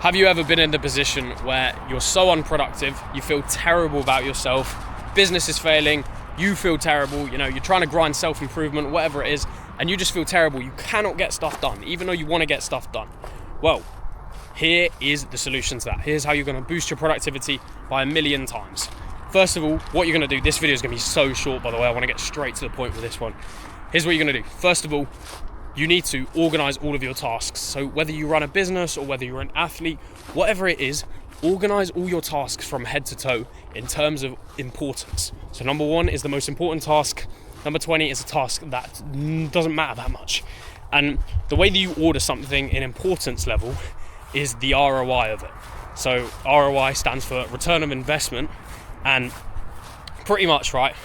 Have you ever been in the position where you're so unproductive, you feel terrible about yourself, business is failing, you feel terrible, you know, you're trying to grind self-improvement, whatever it is, and you just feel terrible, you cannot get stuff done, even though you want to get stuff done? Well, here is the solution to that. Here's how you're going to boost your productivity by 1,000,000 times. First of all, what you're going to do, this video is going to be so short, by the way, I want to get straight to the point with this one. Here's what you're going to do. First of all, you need to organize all of your tasks. So whether you run a business or whether you're an athlete, whatever it is, organize all your tasks from head to toe in terms of importance. So number 1 is the most important task. Number 20 is a task that doesn't matter that much. And the way that you order something in importance level is the ROI of it. So ROI stands for return of investment, and pretty much, right,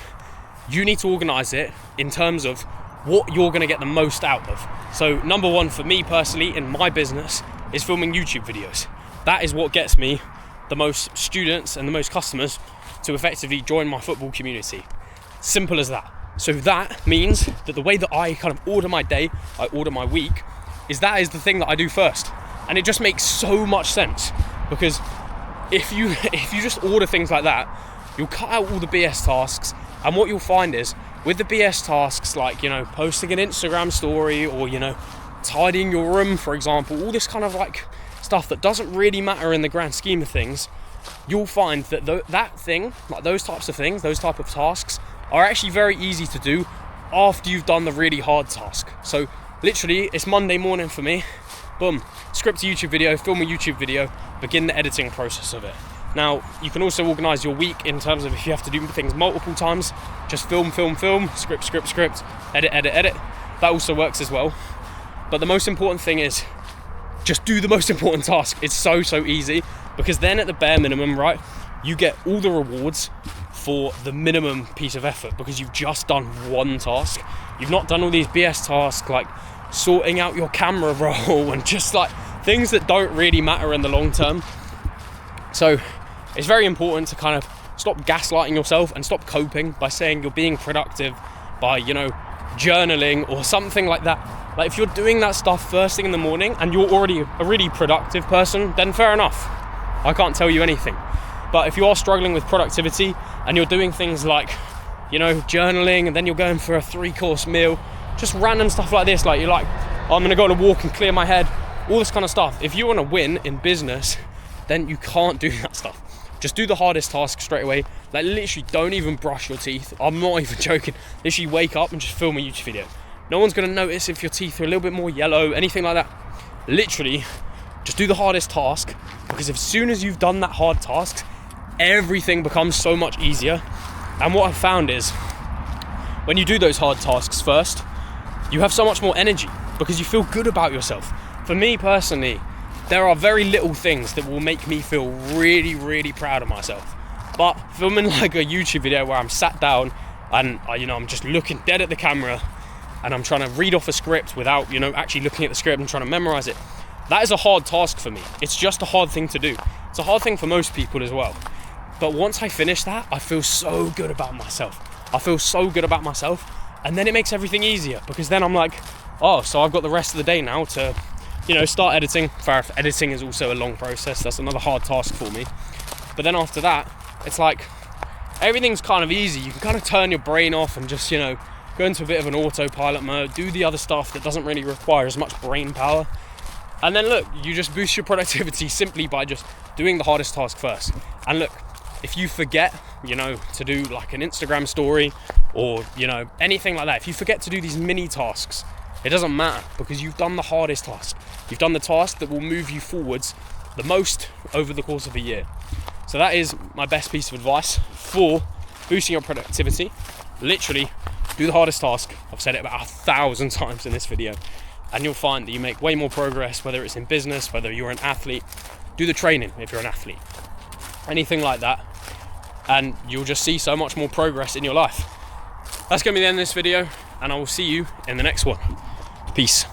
you need to organize it in terms of what you're going to get the most out of. So number 1 for me personally in my business is filming YouTube videos. That is what gets me the most students and the most customers to effectively join my football community. Simple as that. So that means that the way that I kind of order my day, I order my week, is that is the thing that I do first. And it just makes so much sense, because if you just order things like that, you'll cut out all the BS tasks. And what you'll find is, with the BS tasks, like, you know, posting an Instagram story or, you know, tidying your room, for example, all this kind of like stuff that doesn't really matter in the grand scheme of things, you'll find that that thing, like those types of things, those type of tasks are actually very easy to do after you've done the really hard task. So literally, it's Monday morning for me, boom, script a YouTube video, film a YouTube video, begin the editing process of it. Now, you can also organize your week in terms of if you have to do things multiple times, just film, script, edit. That also works as well. But the most important thing is just do the most important task. It's so easy, because then at the bare minimum, right, you get all the rewards for the minimum piece of effort, because you've just done one task. You've not done all these BS tasks like sorting out your camera roll and just like things that don't really matter in the long term. So it's very important to kind of stop gaslighting yourself and stop coping by saying you're being productive by, you know, journaling or something like that. Like, if you're doing that stuff first thing in the morning and you're already a really productive person, then fair enough. I can't tell you anything. But if you are struggling with productivity and you're doing things like, you know, journaling, and then you're going for a 3-course meal, just random stuff like this, like you're like, oh, I'm gonna go on a walk and clear my head, all this kind of stuff. If you want to win in business, then you can't do that stuff. Just do the hardest task straight away. Like, literally don't even brush your teeth. I'm not even joking. Literally wake up and just film a YouTube video. No one's gonna notice if your teeth are a little bit more yellow, anything like that. Literally just do the hardest task, because as soon as you've done that hard task, everything becomes so much easier. And what I've found is, when you do those hard tasks first, you have so much more energy because you feel good about yourself. For me personally, there are very little things that will make me feel really proud of myself. But filming like a YouTube video where I'm sat down and I'm just looking dead at the camera and I'm trying to read off a script without, actually looking at the script and trying to memorize it, that is a hard task for me. It's just a hard thing to do. It's a hard thing for most people as well. But once I finish that, I feel so good about myself. And then it makes everything easier, because then I'm like, oh, so I've got the rest of the day now to, start editing. Fair enough, editing is also a long process. That's another hard task for me. But then after that, it's like everything's kind of easy. You can kind of turn your brain off and just, go into a bit of an autopilot mode, do the other stuff that doesn't really require as much brain power. And then look, you just boost your productivity simply by just doing the hardest task first. And look, if you forget, to do like an Instagram story or, anything like that, if you forget to do these mini tasks, it doesn't matter, because you've done the hardest task. You've done the task that will move you forwards the most over the course of a year. So that is my best piece of advice for boosting your productivity. Literally, do the hardest task. I've said it about 1,000 times in this video, and you'll find that you make way more progress, whether it's in business, whether you're an athlete. Do the training if you're an athlete. Anything like that, and you'll just see so much more progress in your life. That's going to be the end of this video, and I will see you in the next one. Peace.